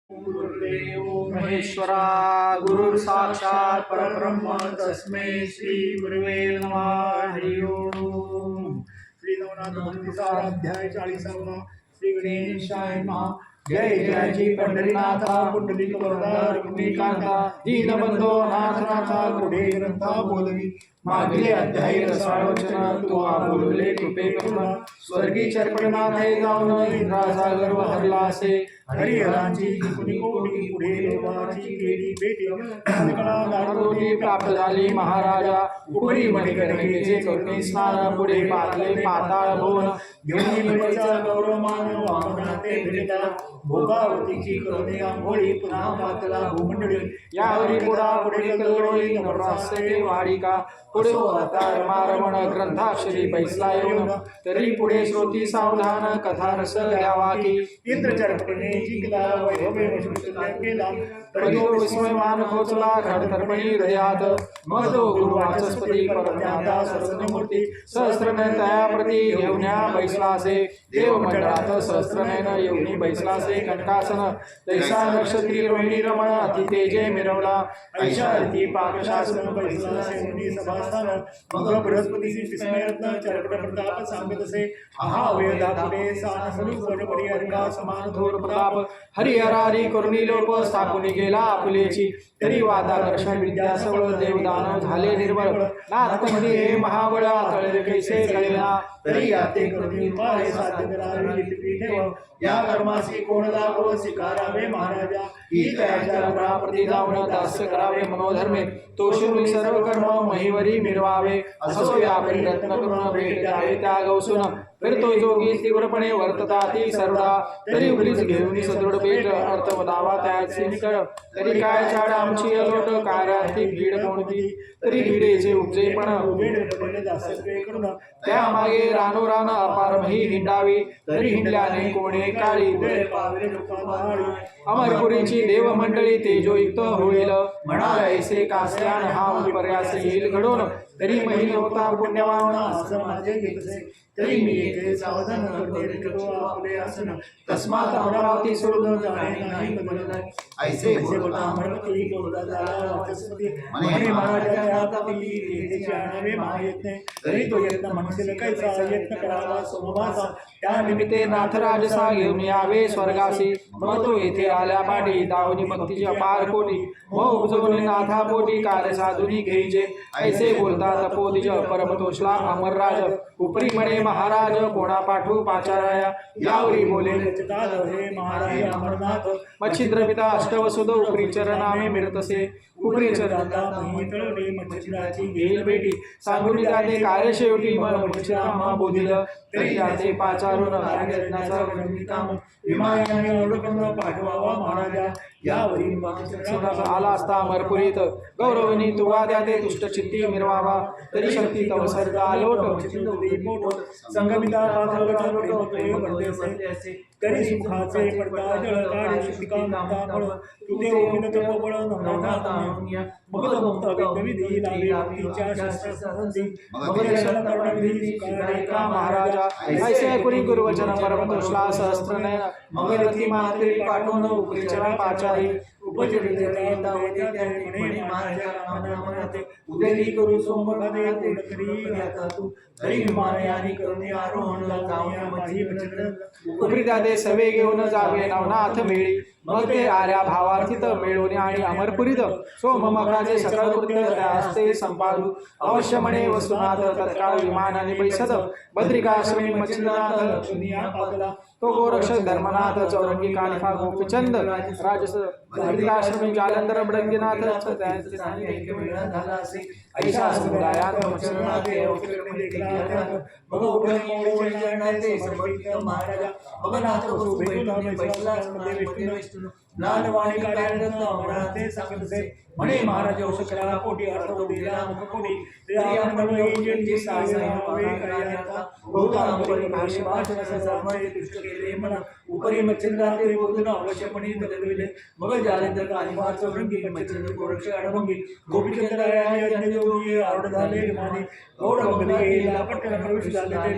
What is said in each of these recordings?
गुरुर्देव महेश्वरा गुरुर् साक्षात् परब्रह्म तस्मै श्री गुरुवे नमः. हरि ओम. श्री नवनाथ भक्तीचा अध्याय 40. श्री गणेशाय नमः. जय जय पंढरीनाथा पुंडलिक वरदा रघुनाथा दीनबंधो नाथनाथा पुढे ग्रंथा बोलवी मागले अध्यायी रसाळवचना तू बोलले कृपे करुणा स्वर्गी चरपटनाथ हे जाऊन इंद्रासागर हरला असे हरिहरांची कोणी कोणी पुढे देवाची केली भेटी दारोटी प्राप्त झाली महाराजा उपरी मणिकर्णिकेचे करुणे स्नान पुढे पातले पाताळ भुवन घेऊन निवडचा गौरवमान वामनाते भेटा भोगावतीची करुणे आंघोळी पुन्हा पातला भूमंडळी यावरी पुढा पुढे कल्लोळी नवरास्य वाडिका पुढे अवतार मारवण ग्रंथाक्षरी बैसला येऊन तरी पुढे श्रोती सावधान कथा रस घ्यावा की इंद्र चरपटने जिंकला वैभवे वशुष्य केला तरी तो विस्मयमान खोचला खडतर्पणी हृदयात मग तो गुरु वाचस्पती परज्ञाता सरस्वतीमूर्ती सहस्त्रनयन तया प्रती घेऊन्या बैसला असे देव मंडळात सहस्त्रनयन येऊनी बैसला असे कंठासन तैसा नक्षत्री रोहिणी रमण अति तेजे मिरवला ऐशा रीती पाकशासन बैसला असे सभास्थान मग बृहस्पतीची विस्मयरत्न चरपट प्रताप सांगत असे हा वेदा पुढे सान स्वरूप परिहरिका समान थोर प्रताप हरिहरारी करुणी लोप स्थापुनी गेला आपुलेची तरी वादाकर्षण विद्या सवळ देवदान झाले निर्बळ नाथपंथी हे महाबळ तळे कैसे कळेना तरी याते करुणी उपाय साध्य करावे ठेव या कर्मासी कोण लागो स्वीकारावे महाराजा ही तयाच्या प्रती जाऊन दास्य करावे मनोधर्मे तोषुनी सर्व कर्म महिवरी मिरवावे असो या प्रयत्न करून भेट द्यावे त्या गवसून फिरतो जोगी तीव्रपणे वर्तता ती सर्वदा तरी उगलीच घेऊन सदृढ भेट अर्थ वदावा त्याची निकळ तरी काय छाड आमची अलोट कार्यार्थी भीड कोणती तरी भिडेचे उपजे पण त्या मागे रानोरान अपारमही हिंडावी तरी हिंडल्याने कोणे काळी अमरपुरीची देव मंडळी तेजोयुक्त होईल म्हणाला ऐसे कास्यान हा पर्यास येईल घडून तरी महिल होता पुण्यवान असं माझे घेतसे तरी मी येथे सावधान आपले आसन तस्मात अमरावती सोडून जाणे नाही बदलणार ऐसे बोलता अमरावती बोलता झाला वाचस्पती म्हणे महाराजाच्या हातातली येथे आणावे महायत्ने तरी तो यत्न म्हणशील कैसा यत्न करावा सोमवासा त्या निमित्ते नाथराजसा घेऊन यावे स्वर्गासी मग तो येथे आल्या पाठी दावनी भक्तीची अपार कोटी मग उपजवून नाथा पोटी कार्य साधुनी घ्यायचे ऐसे बोलता तपोदिज परमतोषला अमरराज उपरी म्हणे महाराज कोणा पाठवू पाचाराया यावरी बोले हे महाराज अमरनाथ मच्छिद्र पिता अष्टवसुद उपरी चरणामे मिळतसे उपरी चरणाची मच्छिद्राची घेईल भेटी सांगून त्याने कार्य शेवटी मच्छिद्रा बोधिल तरी त्याचे पाचारून काम विमानाने ओळखून पाठवावा महाराजा यावरी आला असता अमरपुरीत गौरवनी तुवा द्याते दुष्टचित्ती मिरवावा तरी शक्ती तव सर्गा लोट संगमिता करी सुखाचे पडता जळ काढ शिका नाता फळ तुते ओपिन तपोबळ नवनाथा मग मुक्त विधी लावे भक्तीच्या शास्त्रांती मग दर्शन करणारी का महाराजा ऐसे कुणी गुरुवचन परमतोषला सहस्त्रनयन मग रती माते पाठवून उपरिचरण पाचारी उपचरित उदयी करू सोमपदे तू तरी विमानयानी करुणी आरोहण उपरी दादे सवे घेऊन जावे नवनाथ मेळी मग ते आर्या भावार्थित मिळवणे आणि अमरपुरीत सोममकाचे सकळ कृत्य त्यास्ते संपादू अवश्य म्हणे वसुनाथ तत्काळ विमानाने बैसत बद्रिकाश्रमी मच्छिंद्रनाथ लक्ष्मीया पादला तो गोरक्षक धर्मनाथ चौरंगी कालिका गोपीचंद राजस बद्रिकाश्रमी जालंधर बडंगीनाथ ऐशा समुदायात मच्छिंद्रनाथ मग महाराजा भगनाथ लालवाणी कार्यानंद अमराते सांगत असे म्हणे महाराज औषधला कोटी अर्थोदीला मुखकोटी श्री म्हणा उपरी मच्छिंद्राते बोलून अवश्यपणे बदलविले मग जालेंद्र कालिमा चौरंगी मच्छिंद्र गोरक्ष अडभंगी गोपीचंद्र आरुढ झाले विमाने गौड बंगले पटकन प्रवेश झाले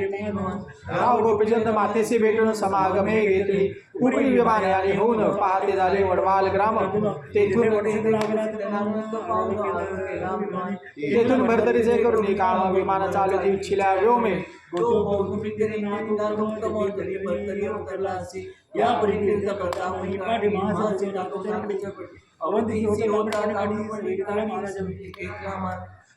राव गोपीचंद मातेशी भेटून समागमे घेतली उपरी विमाने आणि होऊन पाहते झाले वडवाल ग्राम तेथून भरतरीचे करून काम विमान चालती इच्छिल्या व्योमे या परिकीर्त करता वही पाठी महासंचे अवंती होता महाराज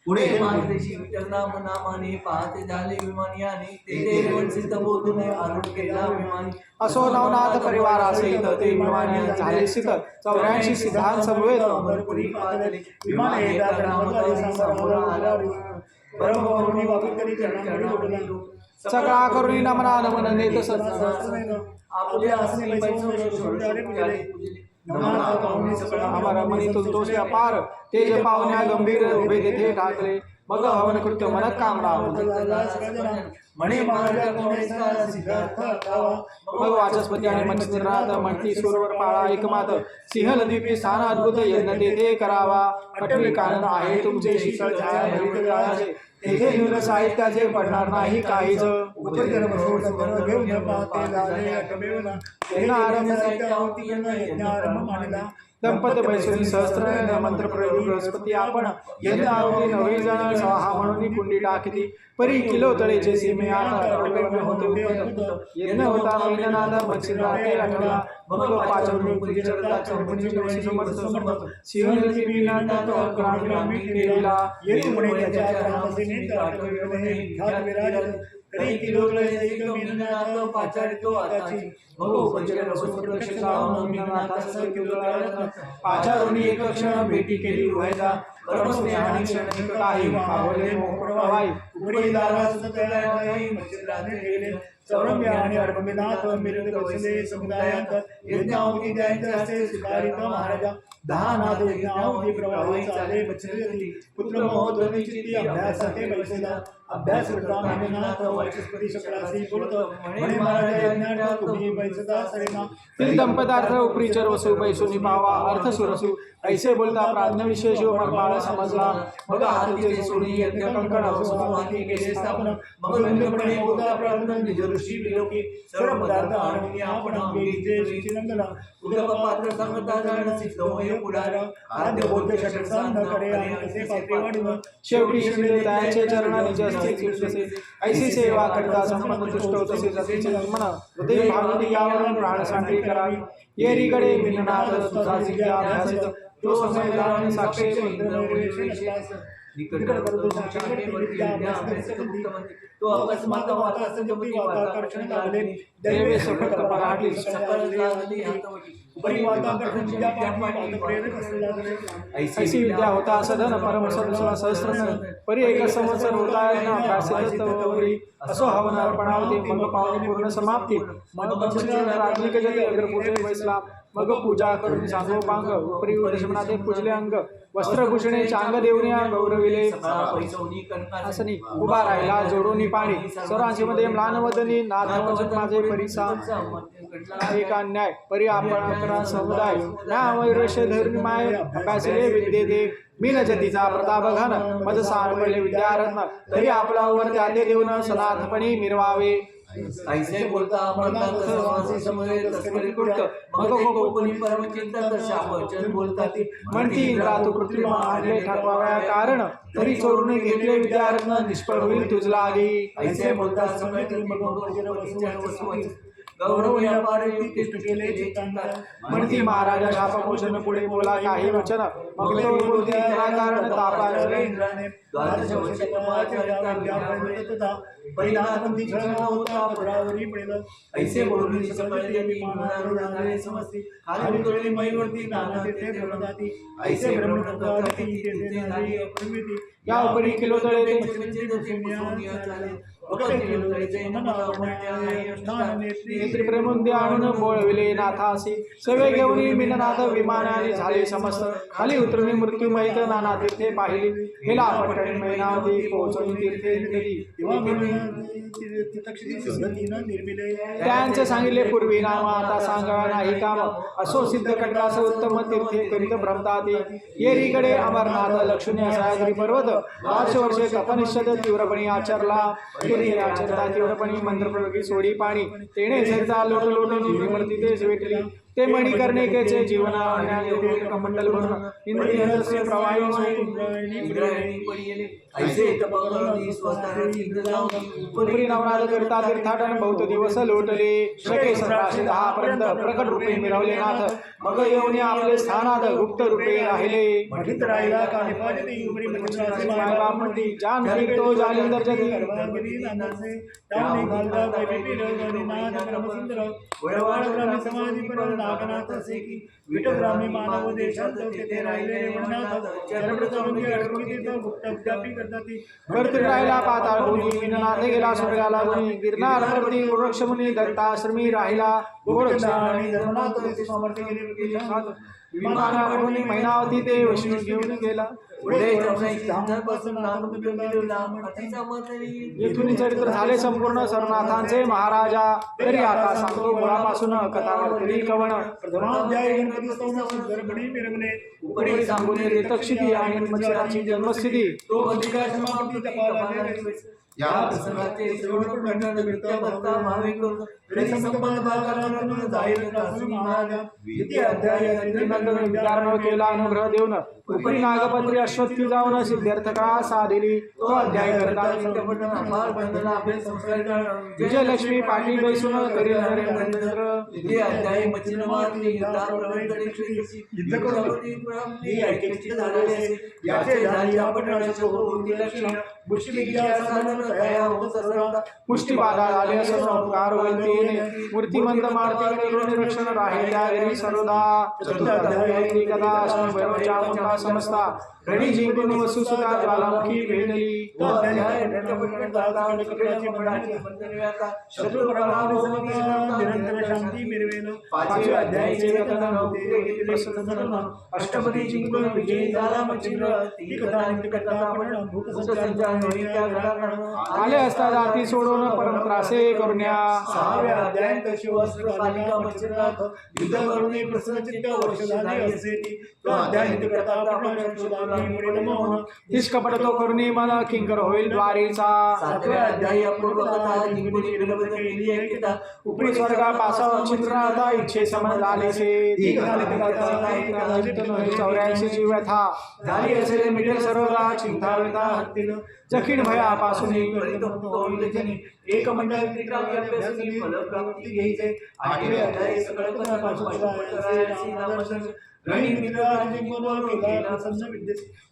पुढे मार्गदर्शी विठ्ठलनाम नामाने पाहते झाले विमानियाने तेथे वंचित बोधने आरोप केला विमानी असो नवनाथ परिवारासहित ते विमानी झाले सित 84 सिद्धांत समवेत भरपुरी पादले विमान येता ग्रामद्वारे समोर परमकरुणी वाकुकरी चरणांमध्ये सगळा करुणी नमना नमन नेत सत आपल्या असणे पैसे सोडले पूजले अमर मनी तुलतोषे अपार तेज पावण्या गंभीर उभे तेथे ठाकले मग हवन कृत्य मनक कामना म्हणे महाराजा कोणेचा सिद्धार्थ गावा मग वाचस्पती आणि मच्छिंद्रनाथ म्हणती सुरवर पाळा एकमात सिंहल द्वीपी स्थान अद्भुत यज्ञ तेथे करावा पटवी कानन आहे तुमचे शीतळ छाया भरित काळाचे तेथे न्यून साहित्याचे पडणार नाही काहीच दंपत बैसुनी सहस्त्र मंत्र प्रयोग बृहस्पती आपण यज्ञ आरोग्य 9 जण सहा म्हणून कुंडी टाकली परी किलो तळेचे सीमे होते यज्ञ होता महिनानाद मच्छिंद्राते आठवला मग पाचवणी पुढे चढता चौपणी समर्थ सिंहली विनानाथ ग्रामीण केला येथे म्हणे त्याच्या रामसेने विराज तरी किलो एक मीनानाथ पाचारितो आताची मग पंचर पाचारोनी एक क्षण भेटी केली व्हायचा परमस्नेहाने क्षण काही पावले मोकळवाई उपरी दारास तयारी मच्छिंद्राने गेले चौरम्य आणि अडकमेनाथ मिरग बसले समुदायात यज्ञावधी द्यायचे असे स्वीकारित महाराजा 10 नाद यज्ञावधी प्रवाही चाले मच्छिंद्री पुत्र महोदय चित्ती अभ्यासाते बैसला अभ्यास करता महिनानाथ वाचस्पती शकलासी बोलत म्हणे महाराजा यज्ञात तुम्ही बैसता सरेना ते दंपतार्थ उपरीचर वसू बैसुनी पावा अर्थ सुरसू ऐसे बोलता प्राज्ञ विशेष मगबाळ समजला मग आरतीचे सोडी यज्ञ कंकण वसुमाती केले स्थापन मग लंडपणे बोधा प्रार्थना निज ऋषी विलोकी सर्व पदार्थ आणून आपण अंगीचे श्रीनंदना उदक पात्र सांगता जाण सिद्ध होय पुढार आद्य बोध षटस्थान न करे आणि कसे पात्रे वाढीव शेवटी शिवले त्याचे चरण निज अस्तित्व जसे ऐसी सेवा करता संपन्न तुष्ट तसे जसे मन हृदय भागवती यावरून प्राणसाठी करावी येरीकडे भिन्ननाथ तुझा जिज्ञा अभ्यासित तो समयदान साक्षी निकट करतो साक्षात वरती अभ्यास तो अकस्मात वाता संजोगी वाताकर्षण लागले दैवे सकट पराठी सकल लागली हातवटी उपरी वाताकर्षण विद्यापाठी प्रेरक असले ऐसी विद्या होता सदन परम सहस्र परी एक संवत्सर होता अभ्यासित तवरी असो हवन अर्पणावती मग पावनी पूर्ण समाप्ती मग प्राथमिक जगे अग्रपूजे बैसला मग पूजा करून सांगोपांग उपरी दशमनाथे पूजले अंग वस्त्रभूषणे चांग देवण्या गौरविले असनी उभा राहिला जोडोनी पाणी सर्वांची मध्ये म्लानवदनी नाथ माझे परिसा एक अन्याय परी आपण समुदाय न्यावैरश धर्मी माय अभ्यासले विद्ये दे मीन जतीचा प्रताप घन मज सारपले विद्यारत्न तरी आपला वर त्याले देऊन सनाथपणे मिरवावे ऐसे बोलता म्हणतात सर्वांचे समवे तस्करी कृत मग कोणी परमचिंतन शापचन बोलतात म्हणती इंद्रा तू कृत्रिम आणले ठरवाव्या कारण तरी चोरून घेतले विद्यारत्न निष्फळ होईल तुझला आली ऐसे बोलता समवे गौरव व्यापार युक्तिष्ट केले म्हणती महाराजा शापमोचन पुढे बोला काही वचन मग तो बोलती कारण तापाचले इंद्राने द्वादश वर्ष परिणामबंदी छळ होता पुढावरी पडलं ऐसे बोलून सकळ जगी महाराजाने समजते खाली उतरले मैवरती नाना तेथे ब्रह्मदाती ऐसे ब्रह्मदत्ताती तेथे झाली अप्रमिती या उपरी किलो तळे ते नेत्री प्रेमुंदी आणून बोळविले नाथासी सवे घेऊन मीननाथ विमानाने झाले समस्त खाली उतरणी मृत्यू माहित नाना तीर्थे पाहिली हेला पटणी मैनावती पोहोचून तीर्थे त्यांचे सांगितले पूर्वी नाम आता सांगा नाही काम असो सिद्ध कटकास उत्तम तीर्थे करीत भ्रमताती येरीकडे अमरनाथ लक्ष्मी सह्याद्री पर्वत 5 वर्षे तपनिषद तीव्रपणे आचरला आचरता तीव्रपणे मंत्रप्रयोगी सोडी पाणी तेणे झरता लोट लोट मूर्ती ते वेटली ते मणिकर्णिकेचे जीवन कमंडल भरून इंद्रियस्य प्रवाही इंद्रायणी पडिले ऐसे तपकरणी स्वस्तानी पुरी नवनाथ करता तीर्थाटन बहुत दिवस लोटले शके 1710 पर्यंत प्रकट रूपे मिरवले नाथ मग येऊन आपले स्थानात गुप्त रूपे राहिले मठित राहिला कानिपाती उपरी मठित मायबापती जानकी तो जालिंदर जती सर्वांगरी नानासे त्याने घालता दैवी रजनी नाथ परमसुंदर वळवाळ ग्रामी समाधी पर नागनाथ सेकी विठग्रामी मानव देशात तेथे राहिले रेवणनाथ चरप्रथम अडकून तिथं गुप्त व्यापी करताती करती राहिला पाताळ भूमी विननाथ गेला स्वर्गाला मुनी गिरनार पर्वती वृक्षमुनी दत्ताश्रमी राहिला गोरक्ष आणि धर्मनाथ तेथे समर्थ केले विमानावरून महिनावती ते वैष्णव घेऊन गेला पुढे सिद्धांतापासून नामद अतिचा मतरी येथून चरित्र झाले संपूर्ण सरनाथांचे महाराजा तरी आता सांगतो मुळापासून कथावर्तनी कवण प्रथमाध्याय गणपती स्तोत्र सुंदरपणे मिरवणे उपरी सांगून तक्षिती आणि मच्छराची जन्मस्थिती तो अधिकार समाप्ती तपाला या प्रसंगाचे श्रवण पंडित विद्या भक्ता भाविक संबंध भागाला जाईल प्रासून महाराजा द्वितीय अध्याय विचार केला अनुग्रह देऊन उपरी नागपत्री अश्वत्थी जाऊन सिद्धार्थका साधिली तो अध्याय करता विजयलक्ष्मी पाटील बैसून करील नरेंद्र द्वितीय अध्याय मच्छिनमाती युद्धा युद्ध करून ऐक्यचित झाले याचे झाली आपण लक्ष्मी मुष्टिबाधा झाले असं उपकार होईल मूर्तिमंत मारती निरक्षण राहील त्या घरी सर्वदा चतुर्थाध्यायी कथा असून भैरवच्या मोठा समजता रणी जिंकून वसुसुता ज्वालामुखी भेटली तो अध्याय शत्रु निरंतर शांती मिरवेल पाचवे अध्यायाचे कथन अष्टपदी जिंकून विजयी झाला मच्छिंद्र ती कथा कथा आपण भूतसंचार आले असता जाती सोडून परमत्रासे करुण्या सहाव्या अध्यायात शिवस्त्र बालिका मच्छिंद्रनाथ युद्ध करून प्रसन्नचित्त वर्ष झाले असे ती तो अध्याय कथा आपण निष्कपट तो करुणी मन किंकर होईल द्वारीचा सातव्या अध्यायी अपूर्व कथा जिंकून विलंबित केली आहे कथा उपरी स्वर्गापासून चित्रनाथा इच्छे समज झालेसे 84 ची व्यथा झाली असेल मिळेल सर्वदा चिंता व्यथा हत्तील जखीण भयापासून एक मंडळ फल प्राप्ती घ्यायचे आठवे अध्याय सकळ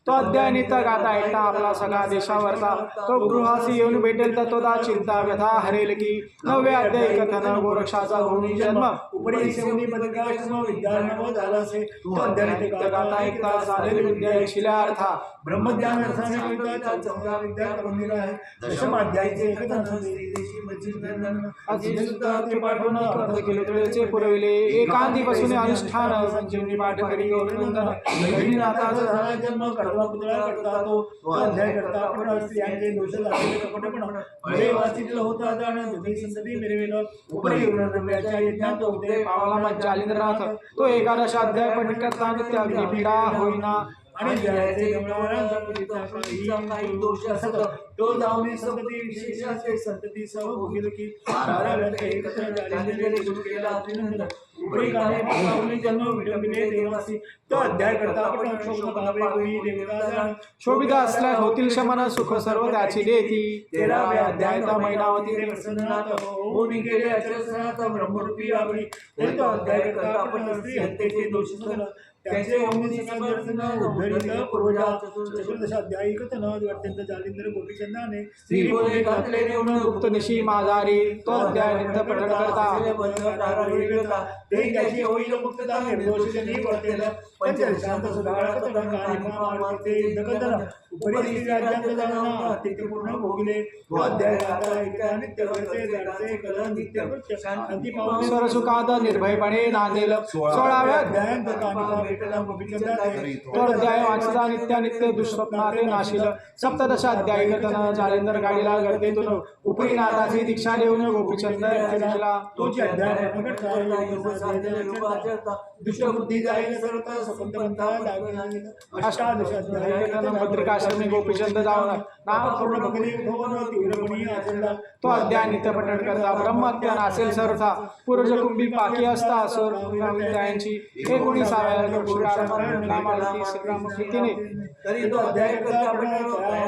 तो अध्याय नित गाता ऐकता आपला सगळा देशावरचा तो गृहासी येऊन भेटेल तर तो चिंता व्यथा हरेल की 9वे अध्याय कथन गोरक्षाचा होऊन जन्म उपरी सेवनी पदकाश्रम विद्यार्णव झाला असे तो अध्याय गाता ऐकता चालेल विद्या शिल्यार्था ब्रह्मज्ञान अर्थाने कळता चौदा विद्या करून आहे दशम अध्यायाचे कथन पाठवून अर्थ केले तुळेचे पुरविले एकांती बसून अनुष्ठान संजीवनी पाठ करी जन्म कडवा पुतळा करता तो अध्याय करता आपण स्त्रियांचे दोष झालेले कपटपण बळे वाचितलं होता जाणं दुधी संतती मिरवेलं उपरी रम्याच्या यज्ञात होते पावाला जालिंद्रनाथ तो एकादश अध्याय पठण करता नित्य अग्निपीडा होईना आणि ज्याचे काही दोष असत तो जाऊन संतती विशेषाचे संतती सह भोगील की 12 एकत्र जालिंद्रने सुरू केला अभिनंदन उपरी काले जन्म विडंबिले देवासी तो अध्याय करता आपण शोभ भावे होई देवता शोभित असल्या होतील शमन सुख सर्व त्याची देती 13व्या अध्यायात मैनावती प्रसन्नात होऊन गेले अचरसनात ब्रह्मरूपी आवडी तो अध्याय करता आपण स्त्री हत्येचे दोष त्याचे उद्धरित पूर्वजा चतुर्दश अध्यायी कथन अत्यंत जालिंद्र गोपीचंदाने स्त्री बोले घातले नेऊन गुप्त निशी माजारी तो अध्याय नित्य पठण करता ते त्याची होईल मुक्तता निर्दोषजनी वर्तेल पंचदशांत सुधाळ कथन कानिमाते युद्धकथन उपरी राज्यांत जाणं अतिपूर्ण भोगले तो अध्याय गाता ऐका नित्य वर्ते जडते कलन नित्य शांती पावले सरसुखात निर्भयपणे नांदेल 16व्या अध्यायांत कानिमा तो अध्याय वाचता नित्यानित्य दुःस्वप्नाते नाशिल. सप्तदशाध्यायी कथन जालेंदर गाडीला गर्दीतून उपरीनाथाची दीक्षा देऊन गोपीचंद केला. तोची अध्याय दुष्टबुद्धी जाईल सर्वता स्वतंत्रपंथा अष्टादश अध्याय कथन भद्रिकाश्रमी गोपीचंद जाऊन नाम पूर्ण भक्ती भवन तीव्रपणी आचरला. तो अध्याय नित्य पठण करता ब्रह्महत्या नासेल सरथा पूर्वज कुंभी पाकी असता असुर विद्यांची 19व्या नामावली श्रीराम प्रीतीने तरी तो अध्याय करता आपण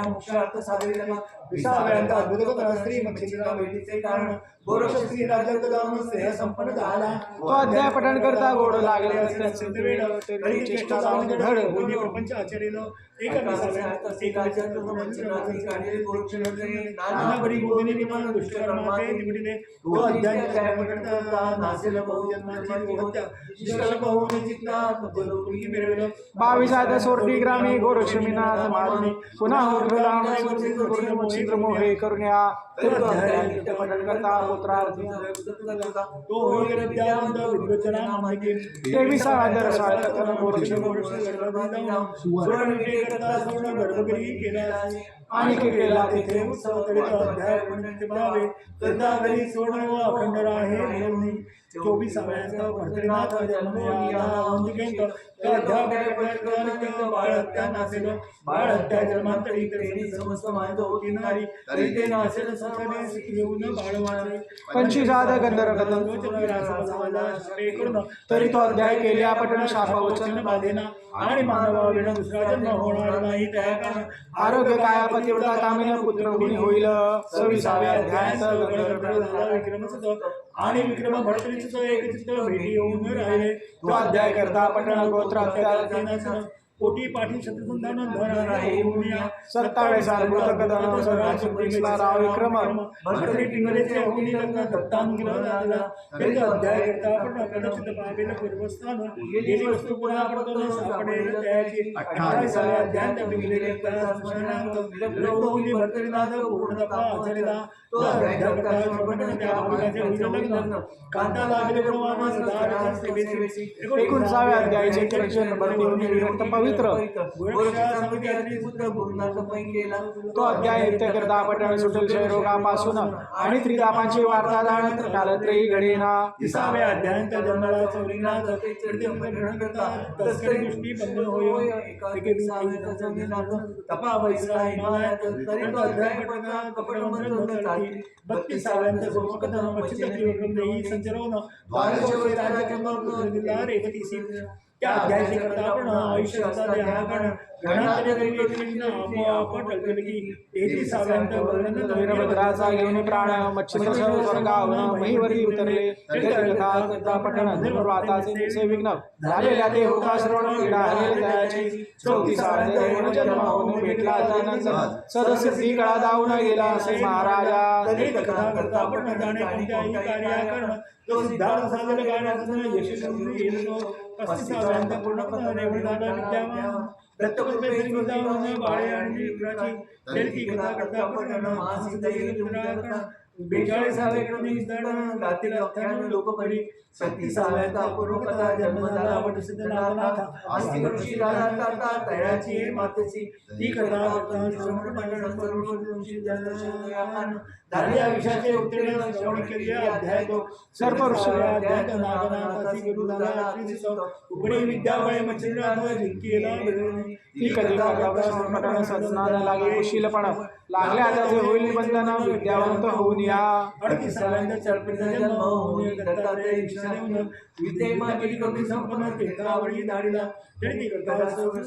मोक्षार्थ साधलेला 20व्या अद्भुत स्त्री मच्छिंद्रा भेटीचे कारण गोरक्ष श्री राज्यात जाऊन स्नेह संपन्न झाला. तो अध्याय पठण करता गोड लागले असल्याचे वेळ तरी चेष्टा जाऊन धड दोन्ही प्रपंच आचरिलो. एक 20व्या नाना बरी गोविंदी विमान दुष्कर्माचे निमित्ते तो अध्याय करता नासेल बहुजन्माची हत्या निष्कल्प होऊन चित्तात जलोकी मिळवलं. 22 सोरटी ग्रामी गोरक्षमीनाथ मारुनी पुन्हा उठला मोहे करुण्या. तो अध्याय नित्य पठण करता पुत्रार्थी तो होईल विद्यावंत विद्वचना माहिती 23व्या रसाळ कथन गोरक्ष सुवर्ण करता सुवर्ण गडबडी केला आणि केला तेथे उत्सव तळीचा अध्याय म्हणून म्हणावे. करता घरी सोडून व अखंड राहे मिळवणी 24व्या भद्रीनाथ जन्मया वंदिकेंत बाळ हत्या नासेल. बाळ हत्या जन्मांतरी तरी समस्त माहिती होती नारी तरी ते नासेल सत्याने घेऊन बाळ वाढले. 25 गंधर्व कथन तरी तो अध्याय केल्या पठण शापवचन बाधेना आणि मानवाविना दुसरा जन्म होणार नाही. त्या कारण आरोग्य काया पतिव्रता कामिन पुत्र गुणी होईल. 26व्या अध्यायात विक्रमच आणि विक्रम भरतरीच एक चित्र भेटी येऊन राहिले. तो अध्याय करता पठण गोत्र हत्या कोटी पाठी शतसंधान धन राहे मुनिया. 27 अद्भुत कथन सर्वांचे प्रियला राव विक्रम भरतरी पिंगलेचे अग्नी लग्न दत्तांगिला झाला. तरी अध्याय करता आपण कदाचित पावेल पूर्वस्थान गेली वस्तू पुन्हा पडतो सापडेल त्याची. 28व्या अध्यायात पिंगलेले भरतरीनाथ पूर्णतपा आचरिला. तो अध्याय करता आपण त्या भाविकाचे होईल लग्न कांता लागले प्रमाण सदा सेवेसी. 29व्या अध्यायाचे कीर्तन भरती होऊन विरक्त पवित्र. तो अध्याय नित्य करता पठण सुटेल क्षयरोगापासून आणि त्रितापांची वार्ता जाण कालत्रयी घडेना. 30व्या अध्यायात जन्माला चौरीनाथ तस्करी दृष्टी बंधन होय. तपा वैसला हिमालयात तरी तो अध्याय पठना कपड मंत्र चाली. 32व्या सोमकथन मच्छिंद्री संचरवण द्वारशोरी राज्यक्रम रेवतीसी. त्या अध्यायाचे करता आपण आयुष्य वीरभद्राचा घेऊन प्राण मच्छिंद्र स्वर्गावून महिवरी उतरले. कथा करता पठण धर्मव्रताचे दिसे विघ्न झालेल्या ते होता श्रवण पीडा हरेल दयाची. 34व्या जन्म होऊन भेटला त्यानंतर सदसिद्धी गळा दावून गेला असे महाराजा. कथा करता आपण जाणे कोणत्याही कार्याकरण तो सिद्धार्थ साधन गाण्यातून यशस्वी येतो. 35व्या पूर्णपणे वरदान विद्यामान दत्तप्रभेरी विद्यामान बाळे आणि विप्राची तरी कथा करता आपण महासिद्धी पुराण 42व्या क्रमी विद्यान गातील अख्यान लोकपरी. 36व्या पूर्वकथा जन्म झाला वटसिद्ध नागनाथ आस्तिक ऋषी झाला तयाची मातेची. ती कथा करता श्रवण धार्या विषयाचे उत्तीर्ण श्रवण केले. अध्याय तो सर्व ऋषी अध्याय नागनाथाची गुरु झाला उपरी विद्याबळे मच्छिंद्रात जिंकेला. ती कधी पठण सजनाला लागे कुशीलपण लागले आता जे होईल बंधन विद्यावंत होऊन या. 38व्या चरपिंड जन्म होऊन दत्तात्रय विषयाने विद्येमा केली कमी संपन्न तीर्थावळी धाडीला. तरी करता श्रवण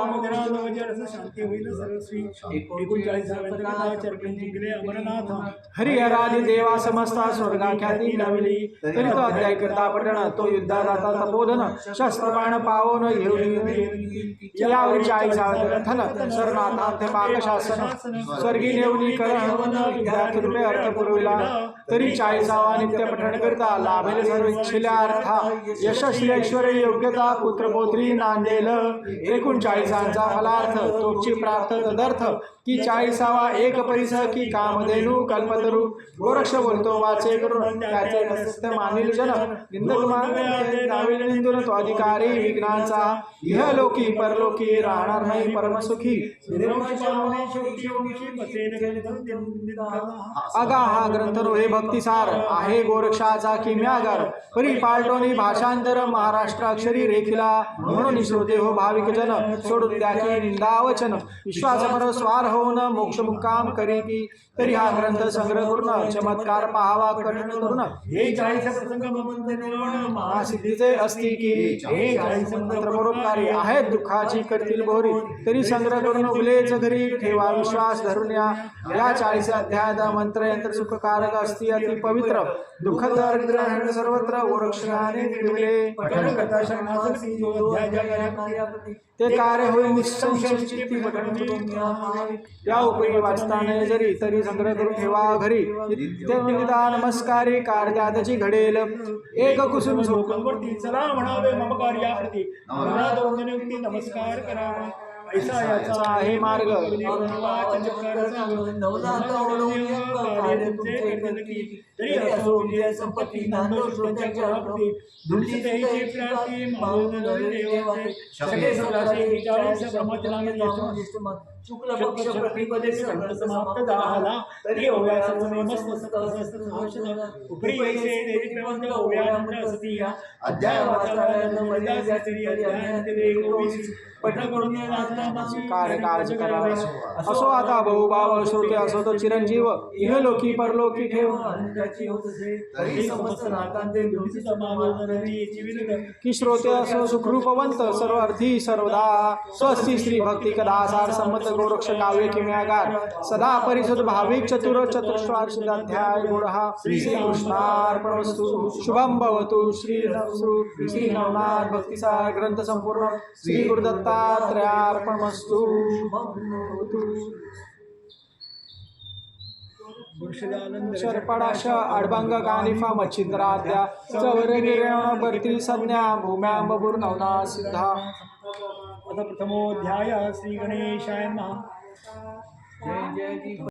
होता शांती होईल सर्वस्वी. 39व्या चरपिंड जिंकले अमरनाथ हरिहरादी देवा समस्ता स्वर्गा ख्याती लावली. तरी तो अध्याय करता पठण तो युद्धा जाता तपोधन शस्त्रबाण पावन घेऊन यावरी 40व्या कथन सरनाथांत पाकशासन स्वर्गी नेवनी कर हवन विद्यार्थी रूपे अर्थ पुरविला. तरी 40व्या नित्य पठण करता लाभेल सर्व इच्छिल्या अर्था यशस्वी ऐश्वर्य योग्यता पुत्रपौत्री नांदेल. 39चा फलार्थ तोची प्राप्त तदर्थ की 40वा एक परिस की कामधेनु कल्पतरू. गोरक्ष बोलतो वाचे करून त्याचे सत्य मानिल जन निंदक मानवे निंदून तो अधिकारी विघ्नांचा इहलोकी परलोकी राहणार नाही परमसुखी अगा हा ग्रंथ हे भक्तिसार आहे गोरक्षाचा किम्यागार परी पालटोनी भाषांतर महाराष्ट्र अक्षरी रेखिला म्हणून श्रोते हो भाविक जन सोडून द्या की निंदावचन विश्वासपर स्वार होऊन मोक्ष मुक्काम करी की तरी हा ग्रंथ संग्रह करून चमत्कार पाहावा कठीण करून हे 40 प्रसंग महासिद्धीचे असती की हे 40 मंत्र परोपकारी आहेत दुःखाची करतील बोरी तरी संग्रह करून उगलेच घरी ठेवा विश्वास धरून या 40 अध्यायात मंत्र यंत्र सुखकारक असती अति पवित्र दुःख दरिद्र सर्वत्र गोरक्षाने दिले पठण करता शरणागती जो अध्याय ते कार्य होईल निश्चय चित्ती पठण या उपयोगी वाचताना जरी तरी संग्रह करून ठेवा घरी ते निदान नमस्कारी कार्याची घडेल एक कुसुम वरती चला म्हणावे मम कार्याप्रती मला दोन नमस्कार करावा ऐसा याचा आहे मार्ग तरी असो विजय संपत्ती नांदो श्रोत्यांच्या हक्ती दुलची तेची प्राप्ती माऊन देवाचे सगळे सगळ्याचे विचारांचा ब्रह्मचर्याने शुक्ल पक्ष प्रतिपदे संत समाप्त झाला तरी होया सर्व मस्त सहस्र उपरी वैसे देवी प्रबंध होया नंतर असती या अध्याय वाचायला मर्यादा तरी अध्याय ते 24 पठण करून कार्य करा असो आता बहुभाव श्रोते असो तो चिरंजीव इहलोकी परलोकी ठेव की श्रोते असो सुखरूपवंत सर्व अर्थी सर्वदा स्वस्ती श्री भक्ती कदासार संमत गोरक्ष काव्य किम्यागार सदा परिषद भाविक चतुर चतुष्वार्षिकाध्याय गुणहा श्री कृष्णार्पणमस्तु शुभम भवतु श्री नवनाथ भक्तिसार ग्रंथ संपूर्ण श्री गुरुदत्तात्रयार्पणमस्तु शर्पडाश अडभंग कानिफा मच्छिंद्राद्या चवर गिरण भर्ती संज्ञा भूम्यांबूर नवना सिद्धा प्रथमोध्याय श्री गणेशाय नमः जय जय